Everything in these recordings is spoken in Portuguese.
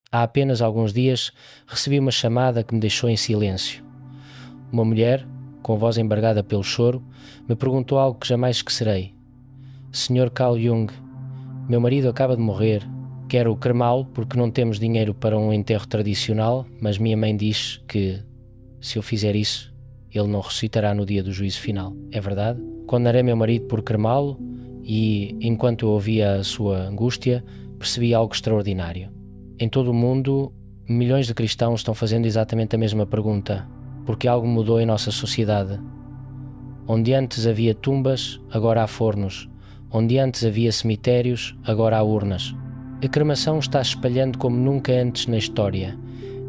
Há apenas alguns dias recebi uma chamada que me deixou em silêncio. Uma mulher, com voz embargada pelo choro, me perguntou algo que jamais esquecerei. Sr. Carl Jung, meu marido acaba de morrer. Quero cremá-lo porque não temos dinheiro para um enterro tradicional, mas minha mãe diz que, se eu fizer isso, ele não ressuscitará no dia do juízo final. É verdade? Condenarei meu marido por cremá-lo e, enquanto eu ouvia a sua angústia, percebi algo extraordinário. Em todo o mundo, milhões de cristãos estão fazendo exatamente a mesma pergunta, porque algo mudou em nossa sociedade. Onde antes havia tumbas, agora há fornos. Onde antes havia cemitérios, agora há urnas. A cremação está se espalhando como nunca antes na história.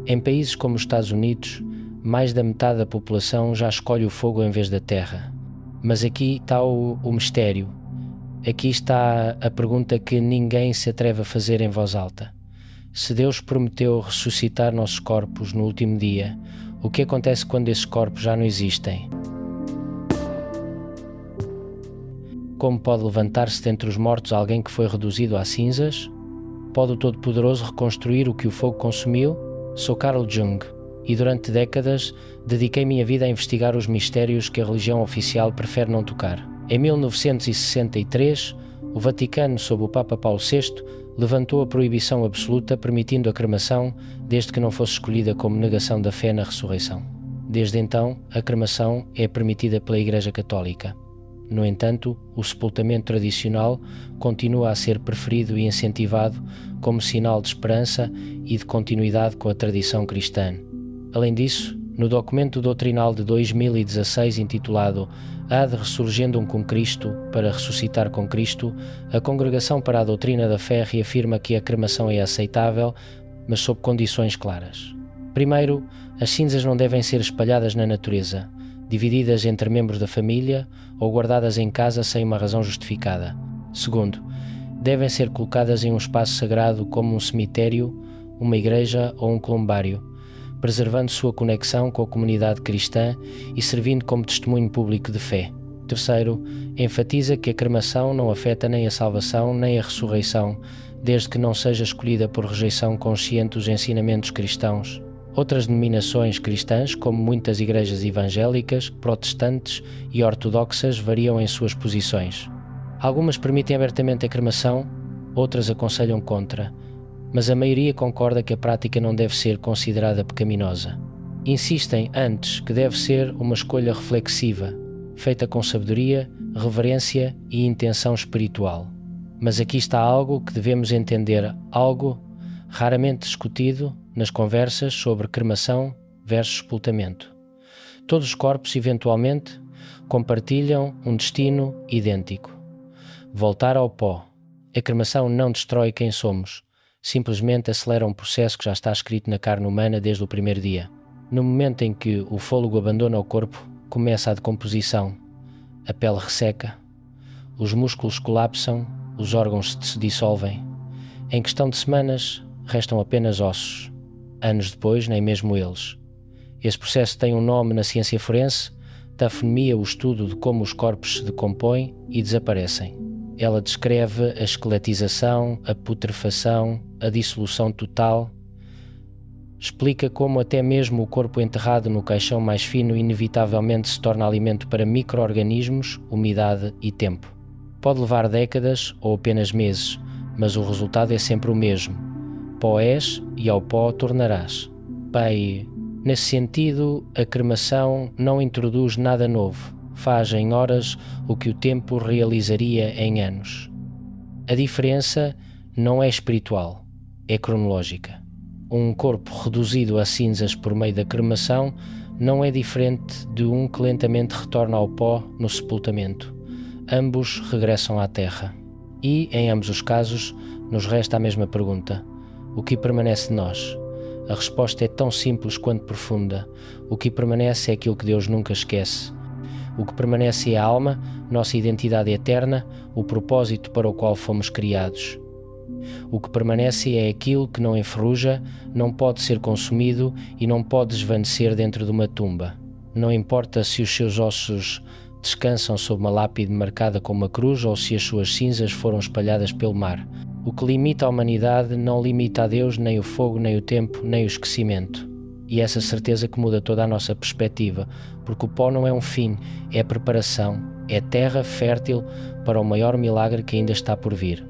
Em países como os Estados Unidos, mais da metade da população já escolhe o fogo em vez da terra. Mas aqui está o mistério. Aqui está a pergunta que ninguém se atreve a fazer em voz alta. Se Deus prometeu ressuscitar nossos corpos no último dia, o que acontece quando esses corpos já não existem? Como pode levantar-se dentre os mortos alguém que foi reduzido a cinzas? Pode o Todo-Poderoso reconstruir o que o fogo consumiu? Sou Carl Jung e durante décadas dediquei minha vida a investigar os mistérios que a religião oficial prefere não tocar. Em 1963, o Vaticano, sob o Papa Paulo VI, levantou a proibição absoluta permitindo a cremação desde que não fosse escolhida como negação da fé na ressurreição. Desde então, a cremação é permitida pela Igreja Católica. No entanto, o sepultamento tradicional continua a ser preferido e incentivado como sinal de esperança e de continuidade com a tradição cristã. Além disso, no documento doutrinal de 2016 intitulado Ad Ressurgendum com Cristo, para ressuscitar com Cristo, a Congregação para a Doutrina da Fé reafirma que a cremação é aceitável, mas sob condições claras. Primeiro, as cinzas não devem ser espalhadas na natureza, divididas entre membros da família ou guardadas em casa sem uma razão justificada. Segundo, devem ser colocadas em um espaço sagrado como um cemitério, uma igreja ou um columbário, preservando sua conexão com a comunidade cristã e servindo como testemunho público de fé. Terceiro, enfatiza que a cremação não afeta nem a salvação nem a ressurreição, desde que não seja escolhida por rejeição consciente dos ensinamentos cristãos. Outras denominações cristãs, como muitas igrejas evangélicas, protestantes e ortodoxas, variam em suas posições. Algumas permitem abertamente a cremação, outras aconselham contra, mas a maioria concorda que a prática não deve ser considerada pecaminosa. Insistem antes que deve ser uma escolha reflexiva, feita com sabedoria, reverência e intenção espiritual. Mas aqui está algo que devemos entender, algo raramente discutido nas conversas sobre cremação versus sepultamento. Todos os corpos, eventualmente, compartilham um destino idêntico: voltar ao pó. A cremação não destrói quem somos, simplesmente acelera um processo que já está escrito na carne humana desde o primeiro dia. No momento em que o fôlego abandona o corpo, começa a decomposição, a pele resseca, os músculos colapsam, os órgãos se dissolvem. Em questão de semanas, restam apenas ossos. Anos depois, nem mesmo eles. Esse processo tem um nome na ciência forense: tafonomia, o estudo de como os corpos se decompõem e desaparecem. Ela descreve a esqueletização, a putrefação, a dissolução total. Explica como até mesmo o corpo enterrado no caixão mais fino inevitavelmente se torna alimento para micro-organismos, umidade e tempo. Pode levar décadas ou apenas meses, mas o resultado é sempre o mesmo. Pó és e ao pó tornarás. Bem, nesse sentido, a cremação não introduz nada novo. Faz em horas o que o tempo realizaria em anos. A diferença não é espiritual, é cronológica. Um corpo reduzido a cinzas por meio da cremação não é diferente de um que lentamente retorna ao pó no sepultamento. Ambos regressam à terra. E, em ambos os casos, nos resta a mesma pergunta: o que permanece de nós? A resposta é tão simples quanto profunda. O que permanece é aquilo que Deus nunca esquece. O que permanece é a alma, nossa identidade eterna, o propósito para o qual fomos criados. O que permanece é aquilo que não enferruja, não pode ser consumido e não pode desvanecer dentro de uma tumba. Não importa se os seus ossos descansam sob uma lápide marcada com uma cruz ou se as suas cinzas foram espalhadas pelo mar. O que limita a humanidade não limita a Deus nem o fogo, nem o tempo, nem o esquecimento. E essa certeza que muda toda a nossa perspectiva, porque o pó não é um fim, é preparação, é terra fértil para o maior milagre que ainda está por vir.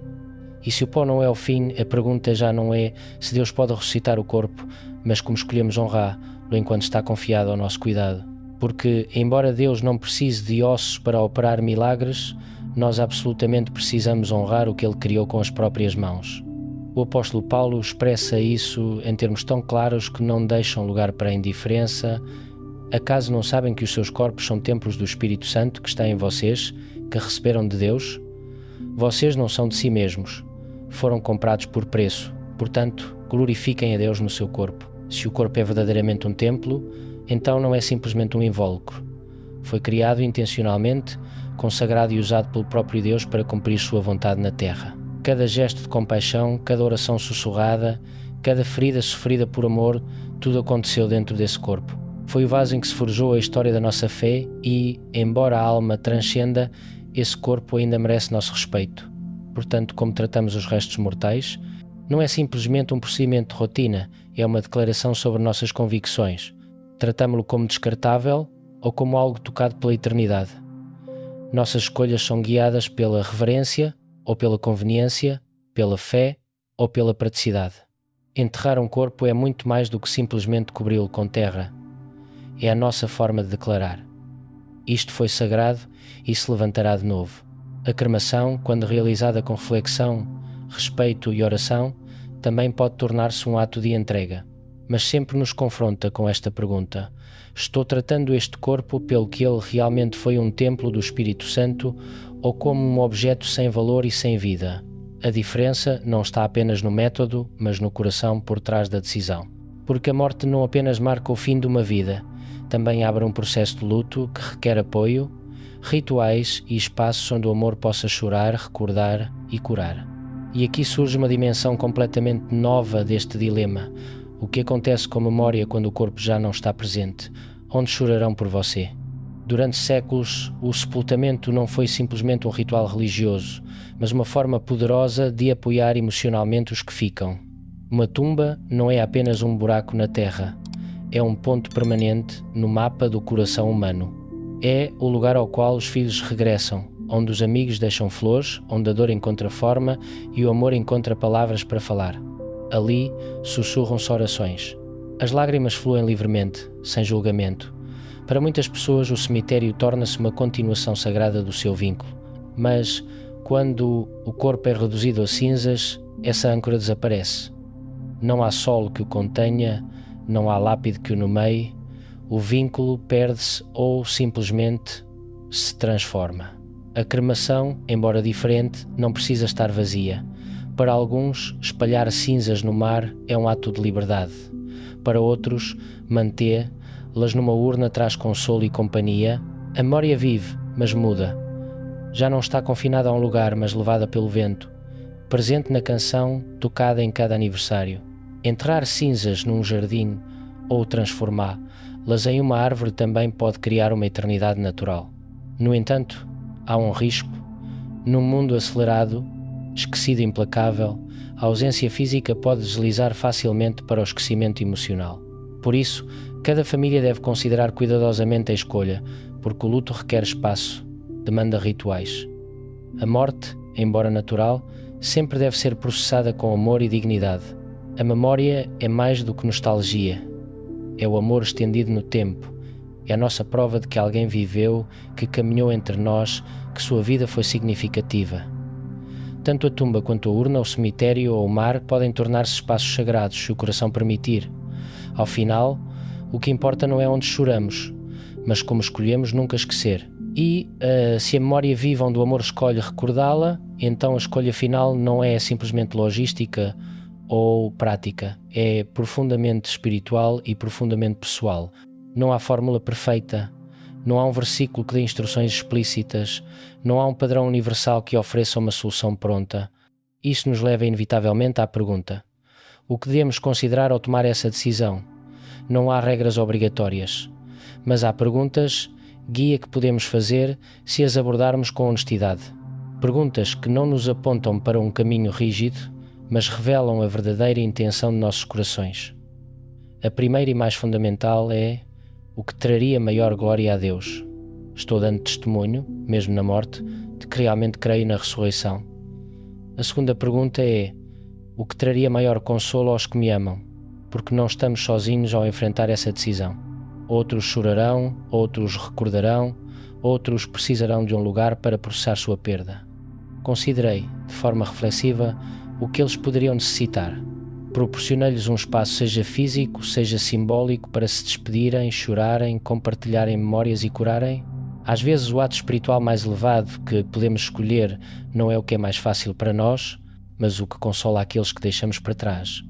E se o pó não é o fim, a pergunta já não é se Deus pode ressuscitar o corpo, mas como escolhemos honrá-lo enquanto está confiado ao nosso cuidado. Porque, embora Deus não precise de ossos para operar milagres, nós absolutamente precisamos honrar o que Ele criou com as próprias mãos. O apóstolo Paulo expressa isso em termos tão claros que não deixam lugar para a indiferença. Acaso não sabem que os seus corpos são templos do Espírito Santo que está em vocês, que receberam de Deus? Vocês não são de si mesmos, foram comprados por preço, portanto, glorifiquem a Deus no seu corpo. Se o corpo é verdadeiramente um templo, então não é simplesmente um invólucro. Foi criado intencionalmente, consagrado e usado pelo próprio Deus para cumprir sua vontade na terra. Cada gesto de compaixão, cada oração sussurrada, cada ferida sofrida por amor, tudo aconteceu dentro desse corpo. Foi o vaso em que se forjou a história da nossa fé e, embora a alma transcenda, esse corpo ainda merece nosso respeito. Portanto, como tratamos os restos mortais, não é simplesmente um procedimento de rotina, é uma declaração sobre nossas convicções. Tratamo-lo como descartável ou como algo tocado pela eternidade. Nossas escolhas são guiadas pela reverência ou pela conveniência, pela fé ou pela praticidade. Enterrar um corpo é muito mais do que simplesmente cobri-lo com terra. É a nossa forma de declarar: isto foi sagrado e se levantará de novo. A cremação, quando realizada com reflexão, respeito e oração, também pode tornar-se um ato de entrega, mas sempre nos confronta com esta pergunta: estou tratando este corpo pelo que ele realmente foi um templo do Espírito Santo ou como um objeto sem valor e sem vida? A diferença não está apenas no método, mas no coração por trás da decisão. Porque a morte não apenas marca o fim de uma vida, também abre um processo de luto que requer apoio, rituais e espaços onde o amor possa chorar, recordar e curar. E aqui surge uma dimensão completamente nova deste dilema. O que acontece com a memória quando o corpo já não está presente? Onde chorarão por você? Durante séculos, o sepultamento não foi simplesmente um ritual religioso, mas uma forma poderosa de apoiar emocionalmente os que ficam. Uma tumba não é apenas um buraco na terra, é um ponto permanente no mapa do coração humano. É o lugar ao qual os filhos regressam, onde os amigos deixam flores, onde a dor encontra forma e o amor encontra palavras para falar. Ali sussurram-se orações. As lágrimas fluem livremente, sem julgamento. Para muitas pessoas, o cemitério torna-se uma continuação sagrada do seu vínculo. Mas, quando o corpo é reduzido a cinzas, essa âncora desaparece. Não há solo que o contenha, não há lápide que o nomeie, o vínculo perde-se ou simplesmente se transforma. A cremação, embora diferente, não precisa estar vazia. Para alguns, espalhar cinzas no mar é um ato de liberdade. Para outros, mantê-las numa urna traz consolo e companhia. A memória vive, mas muda. Já não está confinada a um lugar, mas levada pelo vento. Presente na canção, tocada em cada aniversário. Enterrar cinzas num jardim ou transformá-las em uma árvore também pode criar uma eternidade natural. No entanto, há um risco. Num mundo acelerado, esquecido e implacável, a ausência física pode deslizar facilmente para o esquecimento emocional. Por isso, cada família deve considerar cuidadosamente a escolha, porque o luto requer espaço, demanda rituais. A morte, embora natural, sempre deve ser processada com amor e dignidade. A memória é mais do que nostalgia. É o amor estendido no tempo. É a nossa prova de que alguém viveu, que caminhou entre nós, que sua vida foi significativa. Tanto a tumba quanto a urna, o cemitério ou o mar podem tornar-se espaços sagrados, se o coração permitir. Ao final, o que importa não é onde choramos, mas como escolhemos nunca esquecer. E, se a memória viva onde o amor escolhe recordá-la, então a escolha final não é simplesmente logística ou prática, é profundamente espiritual e profundamente pessoal. Não há fórmula perfeita, não há um versículo que dê instruções explícitas, não há um padrão universal que ofereça uma solução pronta. Isso nos leva inevitavelmente à pergunta: o que devemos considerar ao tomar essa decisão? Não há regras obrigatórias, mas há perguntas guia que podemos fazer se as abordarmos com honestidade. Perguntas que não nos apontam para um caminho rígido, mas revelam a verdadeira intenção de nossos corações. A primeira e mais fundamental é: o que traria maior glória a Deus? Estou dando testemunho, mesmo na morte, de que realmente creio na ressurreição. A segunda pergunta é: o que traria maior consolo aos que me amam? Porque não estamos sozinhos ao enfrentar essa decisão. Outros chorarão, outros recordarão, outros precisarão de um lugar para processar sua perda. Considerei, de forma reflexiva, o que eles poderiam necessitar. Proporcionei-lhes um espaço, seja físico, seja simbólico, para se despedirem, chorarem, compartilharem memórias e curarem. Às vezes o ato espiritual mais elevado que podemos escolher não é o que é mais fácil para nós, mas o que consola aqueles que deixamos para trás.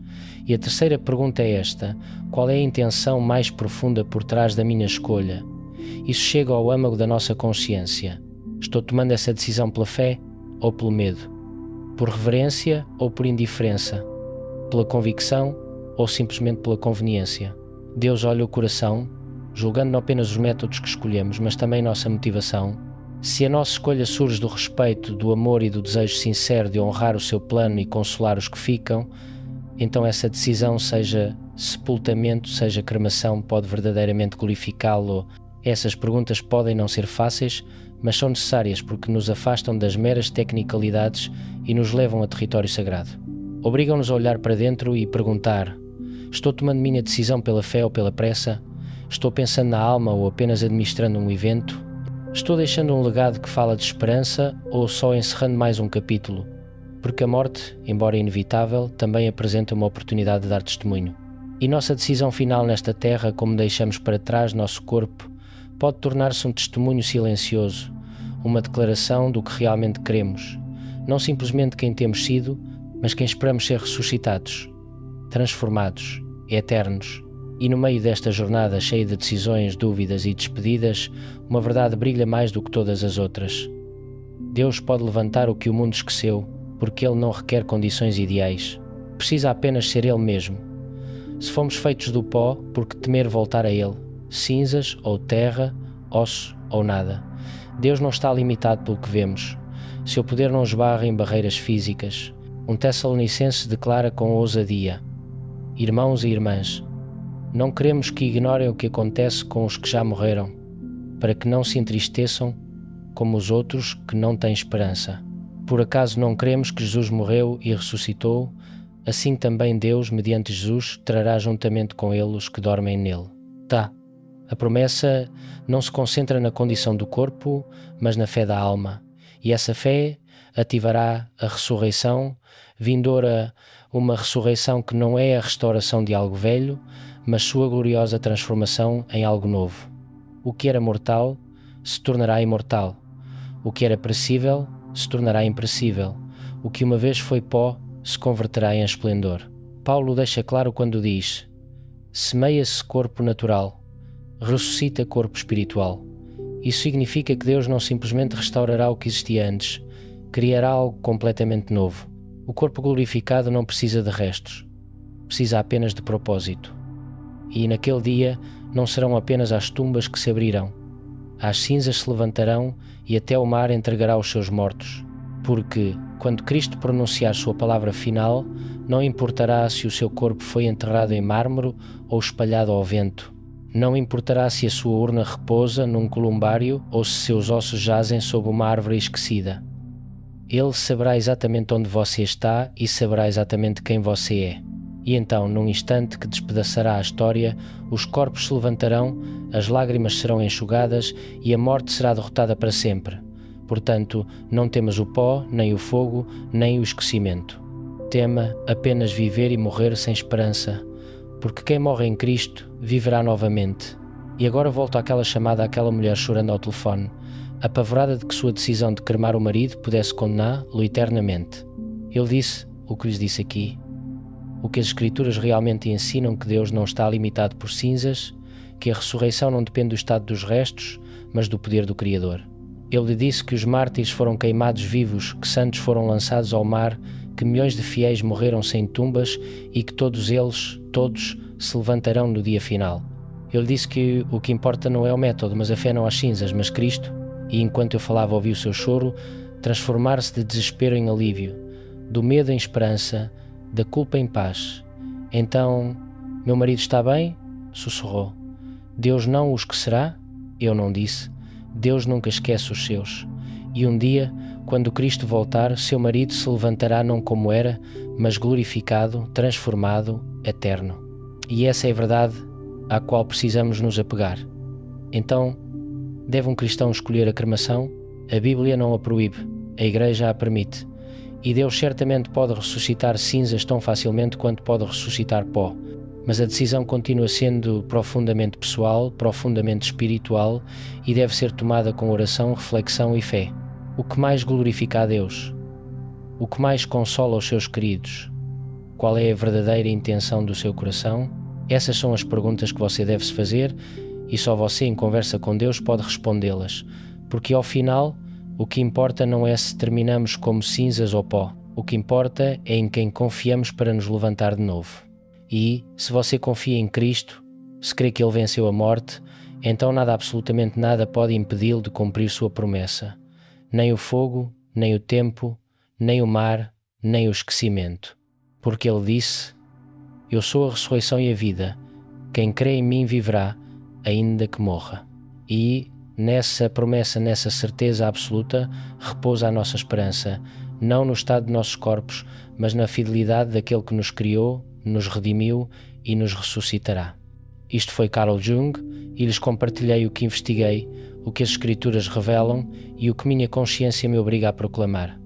E a terceira pergunta é esta: qual é a intenção mais profunda por trás da minha escolha? Isso chega ao âmago da nossa consciência. Estou tomando essa decisão pela fé ou pelo medo? Por reverência ou por indiferença? Pela convicção ou simplesmente pela conveniência? Deus olha o coração, julgando não apenas os métodos que escolhemos, mas também nossa motivação. Se a nossa escolha surge do respeito, do amor e do desejo sincero de honrar o seu plano e consolar os que ficam, então essa decisão, seja sepultamento, seja cremação, pode verdadeiramente glorificá-lo. Essas perguntas podem não ser fáceis, mas são necessárias porque nos afastam das meras tecnicalidades e nos levam a território sagrado. Obrigam-nos a olhar para dentro e perguntar: estou tomando minha decisão pela fé ou pela pressa? Estou pensando na alma ou apenas administrando um evento? Estou deixando um legado que fala de esperança ou só encerrando mais um capítulo? Porque a morte, embora inevitável, também apresenta uma oportunidade de dar testemunho. E nossa decisão final nesta terra, como deixamos para trás nosso corpo, pode tornar-se um testemunho silencioso, uma declaração do que realmente queremos, não simplesmente quem temos sido, mas quem esperamos ser ressuscitados, transformados, eternos. E no meio desta jornada cheia de decisões, dúvidas e despedidas, uma verdade brilha mais do que todas as outras. Deus pode levantar o que o mundo esqueceu, porque Ele não requer condições ideais. Precisa apenas ser Ele mesmo. Se fomos feitos do pó, por que temer voltar a Ele? Cinzas ou terra, osso ou nada. Deus não está limitado pelo que vemos. Seu poder não esbarra em barreiras físicas. Um Tessalonicense declara com ousadia: irmãos e irmãs, não queremos que ignorem o que acontece com os que já morreram, para que não se entristeçam como os outros que não têm esperança. Por acaso não queremos que Jesus morreu e ressuscitou? Assim também Deus, mediante Jesus, trará juntamente com Ele os que dormem nele. A promessa não se concentra na condição do corpo, mas na fé da alma. E essa fé ativará a ressurreição, vindoura, uma ressurreição que não é a restauração de algo velho, mas sua gloriosa transformação em algo novo. O que era mortal se tornará imortal. O que era perecível se tornará imperecível. O que uma vez foi pó se converterá em esplendor. Paulo deixa claro quando diz: semeia-se corpo natural, ressuscita corpo espiritual. Isso significa que Deus não simplesmente restaurará o que existia antes, criará algo completamente novo. O corpo glorificado não precisa de restos, precisa apenas de propósito. E naquele dia não serão apenas as tumbas que se abrirão, as cinzas se levantarão e até o mar entregará os seus mortos. Porque, quando Cristo pronunciar sua palavra final, não importará se o seu corpo foi enterrado em mármore ou espalhado ao vento. Não importará se a sua urna repousa num columbário ou se seus ossos jazem sob uma árvore esquecida. Ele saberá exatamente onde você está e saberá exatamente quem você é. E então, num instante que despedaçará a história, os corpos se levantarão, as lágrimas serão enxugadas e a morte será derrotada para sempre. Portanto, não temas o pó, nem o fogo, nem o esquecimento. Tema apenas viver e morrer sem esperança, porque quem morre em Cristo viverá novamente. E agora volto àquela chamada àquela mulher chorando ao telefone, apavorada de que sua decisão de cremar o marido pudesse condená-lo eternamente. Ele disse o que lhes disse aqui. O que as Escrituras realmente ensinam, que Deus não está limitado por cinzas, que a ressurreição não depende do estado dos restos, mas do poder do Criador. Ele lhe disse que os mártires foram queimados vivos, que santos foram lançados ao mar, que milhões de fiéis morreram sem tumbas e que todos eles, se levantarão no dia final. Ele disse que o que importa não é o método, mas a fé não às cinzas, mas Cristo. E enquanto eu falava ouvi o seu choro, transformar-se de desespero em alívio, do medo em esperança, da culpa em paz. Então, meu marido está bem? Sussurrou. Deus não o esquecerá? Eu não disse. Deus nunca esquece os seus. E um dia, quando Cristo voltar, seu marido se levantará não como era, mas glorificado, transformado, eterno. E essa é a verdade à qual precisamos nos apegar. Então, deve um cristão escolher a cremação? A Bíblia não a proíbe, a Igreja a permite. E Deus certamente pode ressuscitar cinzas tão facilmente quanto pode ressuscitar pó. Mas a decisão continua sendo profundamente pessoal, profundamente espiritual e deve ser tomada com oração, reflexão e fé. O que mais glorifica a Deus? O que mais consola os seus queridos? Qual é a verdadeira intenção do seu coração? Essas são as perguntas que você deve se fazer e só você, em conversa com Deus, pode respondê-las. Porque ao final, o que importa não é se terminamos como cinzas ou pó. O que importa é em quem confiamos para nos levantar de novo. E, se você confia em Cristo, se crê que Ele venceu a morte, então nada, absolutamente nada, pode impedi-lo de cumprir sua promessa. Nem o fogo, nem o tempo, nem o mar, nem o esquecimento. Porque Ele disse: Eu sou a ressurreição e a vida. Quem crê em mim viverá, ainda que morra. E, nessa promessa, nessa certeza absoluta, repousa a nossa esperança, não no estado de nossos corpos, mas na fidelidade daquele que nos criou, nos redimiu e nos ressuscitará. Isto foi Carl Jung e lhes compartilhei o que investiguei, o que as Escrituras revelam e o que minha consciência me obriga a proclamar.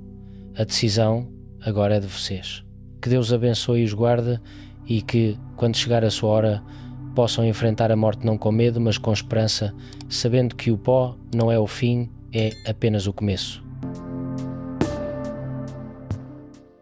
A decisão agora é de vocês. Que Deus abençoe e os guarde e que, quando chegar a sua hora, possam enfrentar a morte não com medo, mas com esperança, sabendo que o pó não é o fim, é apenas o começo.